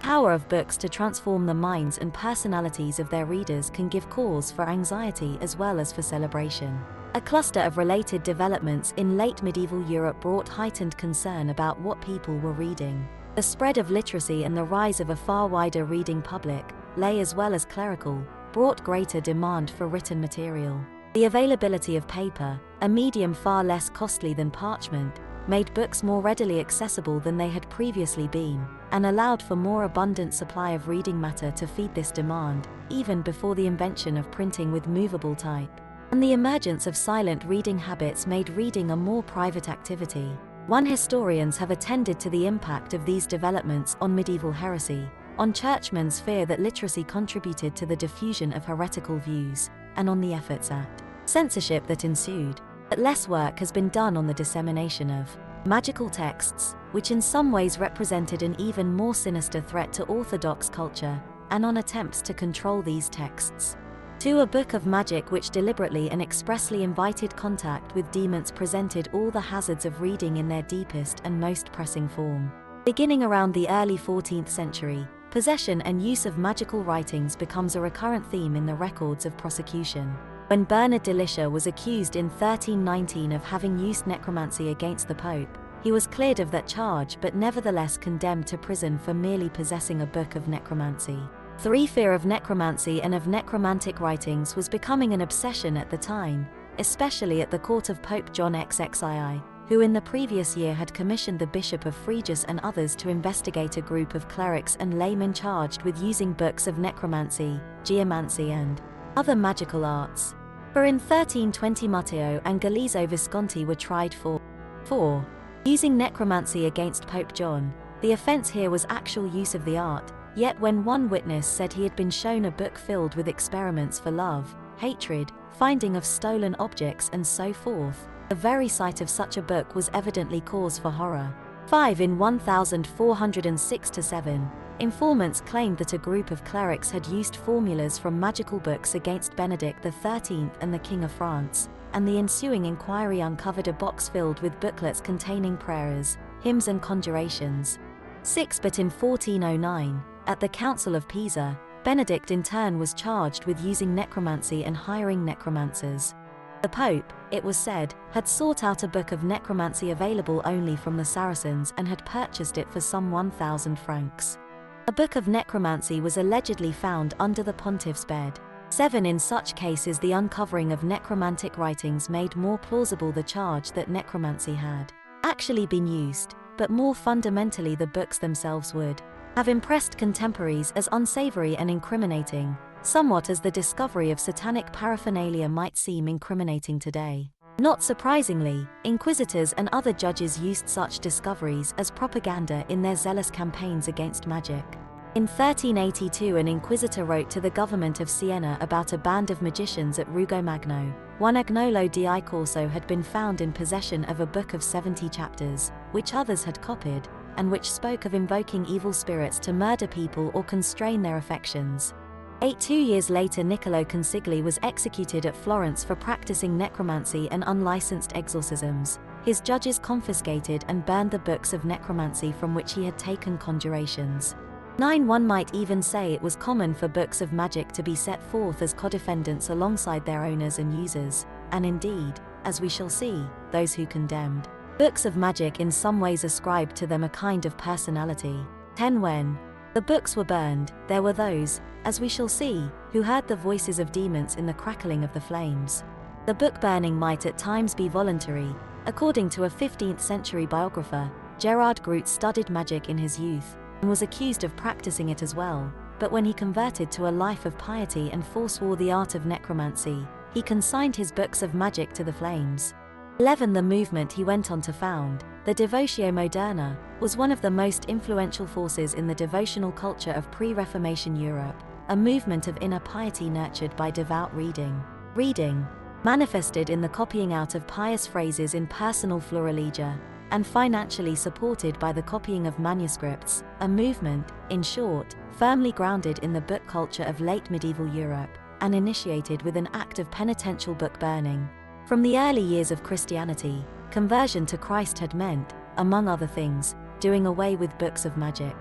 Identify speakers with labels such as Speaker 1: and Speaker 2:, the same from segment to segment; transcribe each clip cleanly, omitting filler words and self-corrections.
Speaker 1: power of books to transform the minds and personalities of their readers can give cause for anxiety as well as for celebration. A cluster of related developments in late medieval Europe brought heightened concern about what people were reading. The spread of literacy and the rise of a far wider reading public, lay as well as clerical, brought greater demand for written material. The availability of paper, a medium far less costly than parchment, made books more readily accessible than they had previously been, and allowed for more abundant supply of reading matter to feed this demand, even before the invention of printing with movable type. And the emergence of silent reading habits made reading a more private activity. Historians have attended to the impact of these developments on medieval heresy, on churchmen's fear that literacy contributed to the diffusion of heretical views, and on the efforts at censorship that ensued. But less work has been done on the dissemination of magical texts, which in some ways represented an even more sinister threat to orthodox culture, and on attempts to control these texts. A book of magic which deliberately and expressly invited contact with demons presented all the hazards of reading in their deepest and most pressing form. Beginning around the early 14th century, possession and use of magical writings becomes a recurrent theme in the records of prosecution. When Bernard de Liscia was accused in 1319 of having used necromancy against the Pope, he was cleared of that charge but nevertheless condemned to prison for merely possessing a book of necromancy. Fear of necromancy and of necromantic writings was becoming an obsession at the time, especially at the court of Pope John XXII, who in the previous year had commissioned the Bishop of Frejus and others to investigate a group of clerics and laymen charged with using books of necromancy, geomancy and other magical arts. For in 1320 Matteo and Galeazzo Visconti were tried for using necromancy against Pope John. The offense here was actual use of the art. Yet when one witness said he had been shown a book filled with experiments for love, hatred, finding of stolen objects and so forth, the very sight of such a book was evidently cause for horror. In 1406-7, informants claimed that a group of clerics had used formulas from magical books against Benedict XIII and the King of France, and the ensuing inquiry uncovered a box filled with booklets containing prayers, hymns and conjurations. But in 1409, at the Council of Pisa, Benedict in turn was charged with using necromancy and hiring necromancers. The Pope, it was said, had sought out a book of necromancy available only from the Saracens and had purchased it for some 1,000 francs. A book of necromancy was allegedly found under the pontiff's bed. In such cases the uncovering of necromantic writings made more plausible the charge that necromancy had actually been used, but more fundamentally the books themselves would have impressed contemporaries as unsavory and incriminating, somewhat as the discovery of satanic paraphernalia might seem incriminating today. Not surprisingly, inquisitors and other judges used such discoveries as propaganda in their zealous campaigns against magic. In 1382 an inquisitor wrote to the government of Siena about a band of magicians at Rugo Magno. One Agnolo di Corso had been found in possession of a book of 70 chapters, which others had copied, and which spoke of invoking evil spirits to murder people or constrain their affections. 2 years later Niccolo Consigli was executed at Florence for practicing necromancy and unlicensed exorcisms. His judges confiscated and burned the books of necromancy from which he had taken conjurations. One might even say it was common for books of magic to be set forth as co-defendants alongside their owners and users, and indeed, as we shall see, those who condemned books of magic in some ways ascribed to them a kind of personality. When the books were burned, there were those, as we shall see, who heard the voices of demons in the crackling of the flames. The book burning might at times be voluntary. According to a 15th century biographer, Gerard Groot studied magic in his youth, and was accused of practicing it as well, but when he converted to a life of piety and forswore the art of necromancy, he consigned his books of magic to the flames. The movement he went on to found, the Devotio Moderna, was one of the most influential forces in the devotional culture of pre-Reformation Europe, a movement of inner piety nurtured by devout reading. Manifested in the copying out of pious phrases in personal florilegia, and financially supported by the copying of manuscripts, a movement, in short, firmly grounded in the book culture of late medieval Europe, and initiated with an act of penitential book burning. From the early years of Christianity, conversion to Christ had meant, among other things, doing away with books of magic.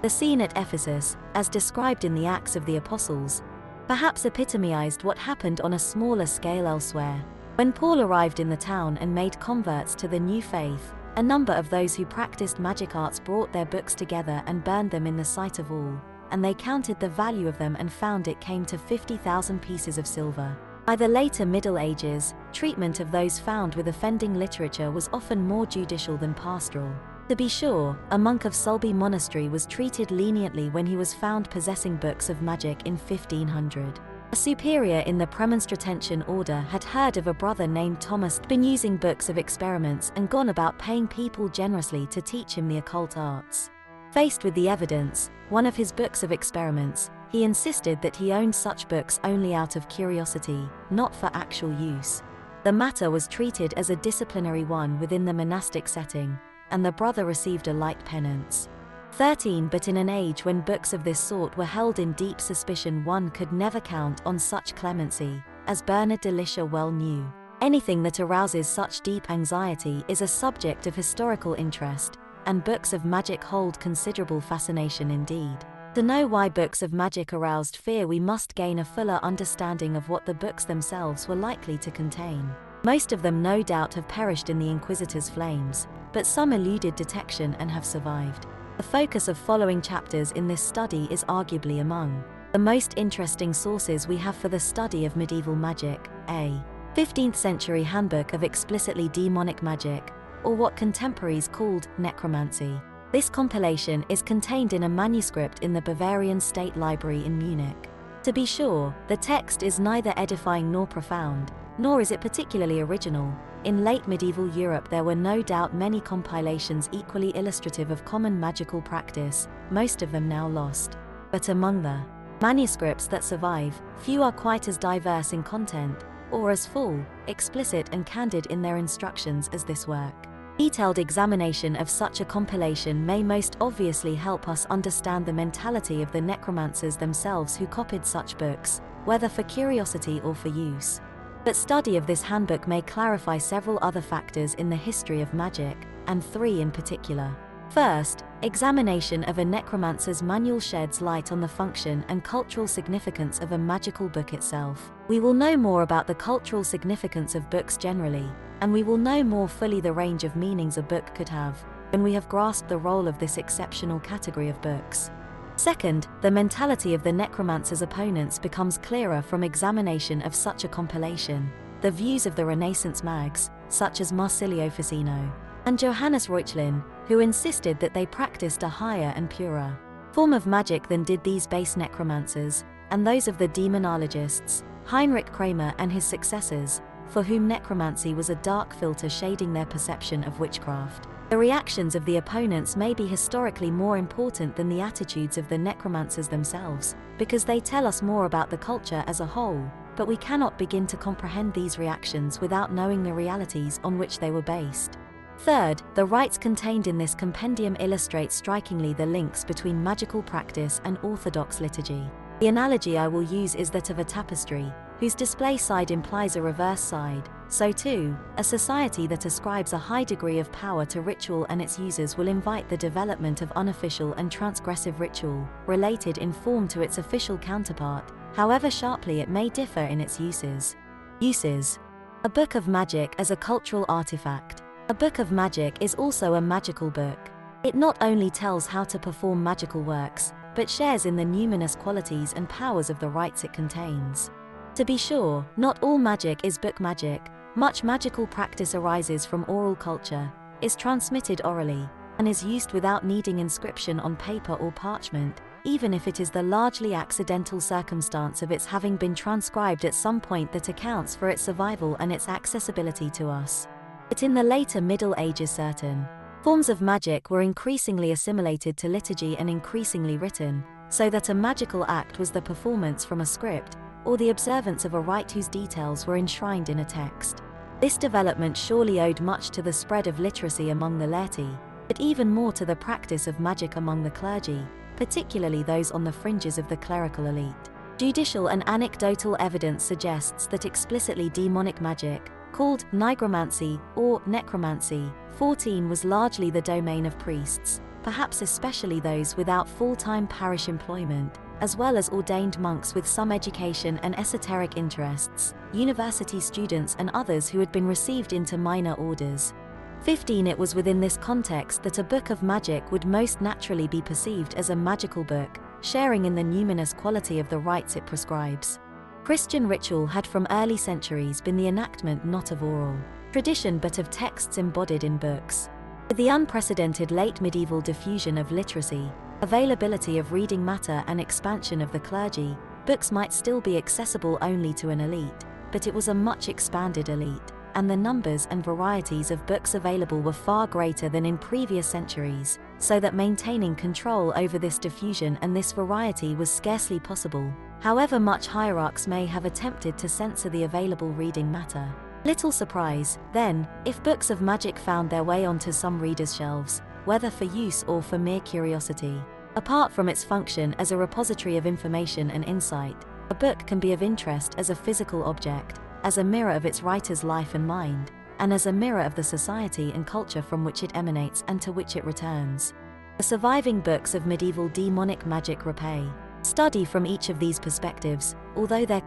Speaker 1: The scene at Ephesus, as described in the Acts of the Apostles, perhaps epitomized what happened on a smaller scale elsewhere. When Paul arrived in the town and made converts to the new faith, a number of those who practiced magic arts brought their books together and burned them in the sight of all, and they counted the value of them and found it came to 50,000 pieces of silver. By the later Middle Ages, treatment of those found with offending literature was often more judicial than pastoral. To be sure, a monk of Sulby Monastery was treated leniently when he was found possessing books of magic in 1500. A superior in the Premonstratensian order had heard of a brother named Thomas been using books of experiments and gone about paying people generously to teach him the occult arts. Faced with the evidence, one of his books of experiments, he insisted that he owned such books only out of curiosity, not for actual use. The matter was treated as a disciplinary one within the monastic setting, and the brother received a light penance. 13 But in an age when books of this sort were held in deep suspicion, one could never count on such clemency, as Bernard de Liscia well knew. Anything that arouses such deep anxiety is a subject of historical interest, and books of magic hold considerable fascination indeed. To know why books of magic aroused fear, we must gain a fuller understanding of what the books themselves were likely to contain. Most of them no doubt have perished in the Inquisitor's flames, but some eluded detection and have survived. The focus of following chapters in this study is arguably among the most interesting sources we have for the study of medieval magic, a 15th century handbook of explicitly demonic magic, or what contemporaries called necromancy. This compilation is contained in a manuscript in the Bavarian State Library in Munich. To be sure, the text is neither edifying nor profound, nor is it particularly original. In late medieval Europe there were no doubt many compilations equally illustrative of common magical practice, most of them now lost. But among the manuscripts that survive, few are quite as diverse in content, or as full, explicit and candid in their instructions as this work. Detailed examination of such a compilation may most obviously help us understand the mentality of the necromancers themselves who copied such books, whether for curiosity or for use. But study of this handbook may clarify several other factors in the history of magic, and 3 in particular. First, examination of a necromancer's manual sheds light on the function and cultural significance of a magical book itself. We will know more about the cultural significance of books generally, and we will know more fully the range of meanings a book could have, when we have grasped the role of this exceptional category of books. Second, the mentality of the necromancer's opponents becomes clearer from examination of such a compilation. The views of the Renaissance mags, such as Marsilio Ficino and Johannes Reuchlin, who insisted that they practiced a higher and purer form of magic than did these base necromancers, and those of the demonologists, Heinrich Kramer and his successors, for whom necromancy was a dark filter shading their perception of witchcraft. The reactions of the opponents may be historically more important than the attitudes of the necromancers themselves, because they tell us more about the culture as a whole, but we cannot begin to comprehend these reactions without knowing the realities on which they were based. Third, the rites contained in this compendium illustrate strikingly the links between magical practice and orthodox liturgy. The analogy I will use is that of a tapestry, whose display side implies a reverse side. So too, a society that ascribes a high degree of power to ritual and its users will invite the development of unofficial and transgressive ritual, related in form to its official counterpart, however sharply it may differ in its uses. Uses. A book of magic as a cultural artifact. A book of magic is also a magical book. It not only tells how to perform magical works, but shares in the numinous qualities and powers of the rites it contains. To be sure, not all magic is book magic. Much magical practice arises from oral culture, is transmitted orally, and is used without needing inscription on paper or parchment, even if it is the largely accidental circumstance of its having been transcribed at some point that accounts for its survival and its accessibility to us. But in the later Middle Ages certain forms of magic were increasingly assimilated to liturgy and increasingly written, so that a magical act was the performance from a script, or the observance of a rite whose details were enshrined in a text. This development surely owed much to the spread of literacy among the laity, but even more to the practice of magic among the clergy, particularly those on the fringes of the clerical elite. Judicial and anecdotal evidence suggests that explicitly demonic magic, called nigromancy or necromancy, 14 was largely the domain of priests, perhaps especially those without full-time parish employment, as well as ordained monks with some education and esoteric interests, university students and others who had been received into minor orders. 15. It was within this context that a book of magic would most naturally be perceived as a magical book, sharing in the numinous quality of the rites it prescribes. Christian ritual had from early centuries been the enactment not of oral tradition but of texts embodied in books. With the unprecedented late medieval diffusion of literacy, availability of reading matter and expansion of the clergy, books might still be accessible only to an elite, but it was a much expanded elite, and the numbers and varieties of books available were far greater than in previous centuries, so that maintaining control over this diffusion and this variety was scarcely possible, however much hierarchs may have attempted to censor the available reading matter. Little surprise, then, if books of magic found their way onto some readers' shelves, whether for use or for mere curiosity. Apart from its function as a repository of information and insight, a book can be of interest as a physical object, as a mirror of its writer's life and mind, and as a mirror of the society and culture from which it emanates and to which it returns. The surviving books of medieval demonic magic repay study from each of these perspectives, although their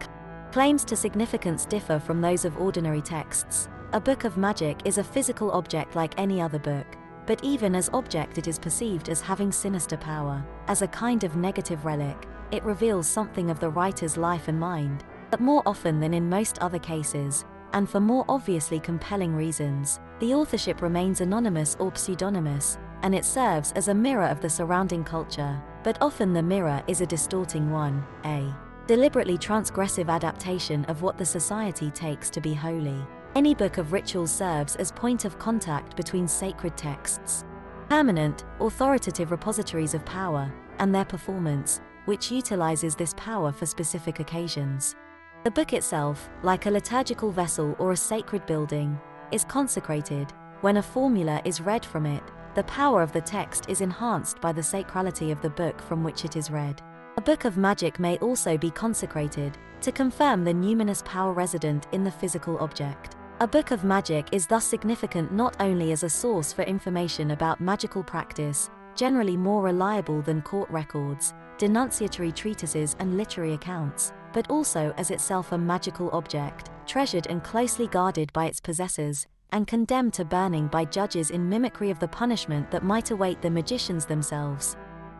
Speaker 1: claims to significance differ from those of ordinary texts. A book of magic is a physical object like any other book, but even as object it is perceived as having sinister power. As a kind of negative relic, it reveals something of the writer's life and mind, but more often than in most other cases, and for more obviously compelling reasons, the authorship remains anonymous or pseudonymous, and it serves as a mirror of the surrounding culture, but often the mirror is a distorting one, a deliberately transgressive adaptation of what the society takes to be holy. Any book of rituals serves as point of contact between sacred texts, permanent, authoritative repositories of power, and their performance, which utilizes this power for specific occasions. The book itself, like a liturgical vessel or a sacred building, is consecrated. When a formula is read from it, the power of the text is enhanced by the sacrality of the book from which it is read. A book of magic may also be consecrated, to confirm the numinous power resident in the physical object. A book of magic is thus significant not only as a source for information about magical practice, generally more reliable than court records, denunciatory treatises and literary accounts, but also as itself a magical object, treasured and closely guarded by its possessors, and condemned to burning by judges in mimicry of the punishment that might await the magicians themselves.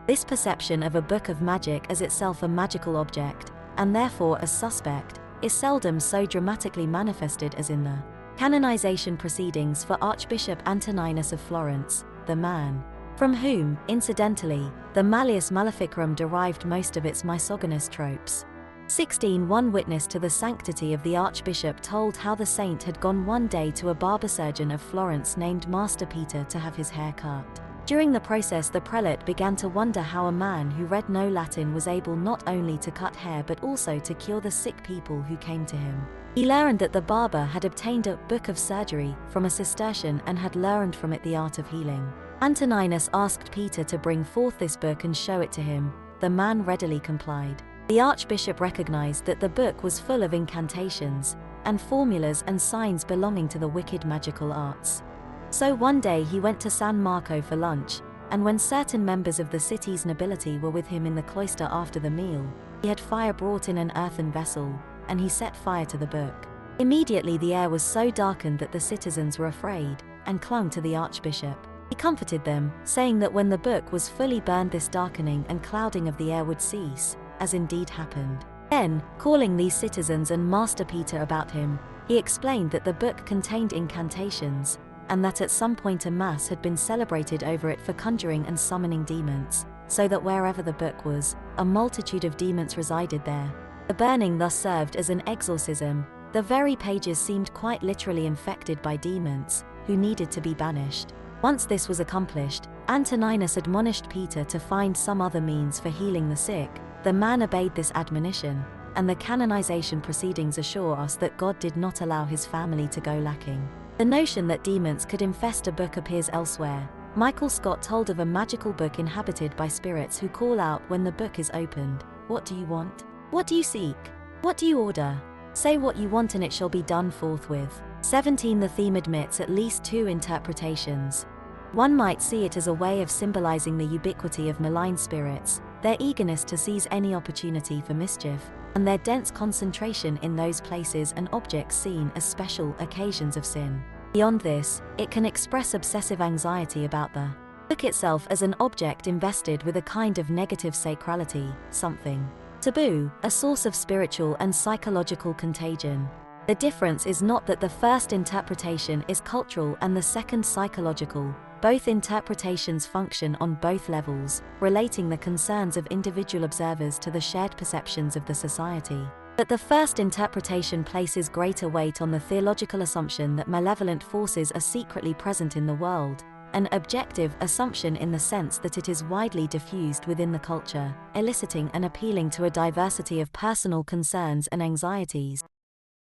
Speaker 1: This perception of a book of magic as itself a magical object, and therefore as suspect, is seldom so dramatically manifested as in the canonization proceedings for Archbishop Antoninus of Florence, the man from whom, incidentally, the Malleus Maleficarum derived most of its misogynist tropes. 16. One witness to the sanctity of the archbishop told how the saint had gone one day to a barber surgeon of Florence named Master Peter to have his hair cut. During the process, the prelate began to wonder how a man who read no Latin was able not only to cut hair but also to cure the sick people who came to him. He learned that the barber had obtained a book of surgery from a Cistercian and had learned from it the art of healing. Antoninus asked Peter to bring forth this book and show it to him. The man readily complied. The archbishop recognized that the book was full of incantations and formulas and signs belonging to the wicked magical arts. So one day he went to San Marco for lunch, and when certain members of the city's nobility were with him in the cloister after the meal, he had fire brought in an earthen vessel, and he set fire to the book. Immediately the air was so darkened that the citizens were afraid, and clung to the archbishop. He comforted them, saying that when the book was fully burned this darkening and clouding of the air would cease, as indeed happened. Then, calling these citizens and Master Peter about him, he explained that the book contained incantations, and that at some point a mass had been celebrated over it for conjuring and summoning demons, so that wherever the book was, a multitude of demons resided there. The burning thus served as an exorcism. The very pages seemed quite literally infected by demons, who needed to be banished. Once this was accomplished, Antoninus admonished Peter to find some other means for healing the sick. The man obeyed this admonition, and the canonization proceedings assure us that God did not allow his family to go lacking. The notion that demons could infest a book appears elsewhere. Michael Scott told of a magical book inhabited by spirits who call out when the book is opened, "What do you want? What do you seek? What do you order? Say what you want and it shall be done forthwith." 17. The theme admits at least two interpretations. One might see it as a way of symbolizing the ubiquity of malign spirits, their eagerness to seize any opportunity for mischief, and their dense concentration in those places and objects seen as special occasions of sin. Beyond this, it can express obsessive anxiety about the book itself as an object invested with a kind of negative sacrality, something taboo, a source of spiritual and psychological contagion. The difference is not that the first interpretation is cultural and the second psychological. Both interpretations function on both levels, relating the concerns of individual observers to the shared perceptions of the society. But the first interpretation places greater weight on the theological assumption that malevolent forces are secretly present in the world, an objective assumption in the sense that it is widely diffused within the culture, eliciting and appealing to a diversity of personal concerns and anxieties.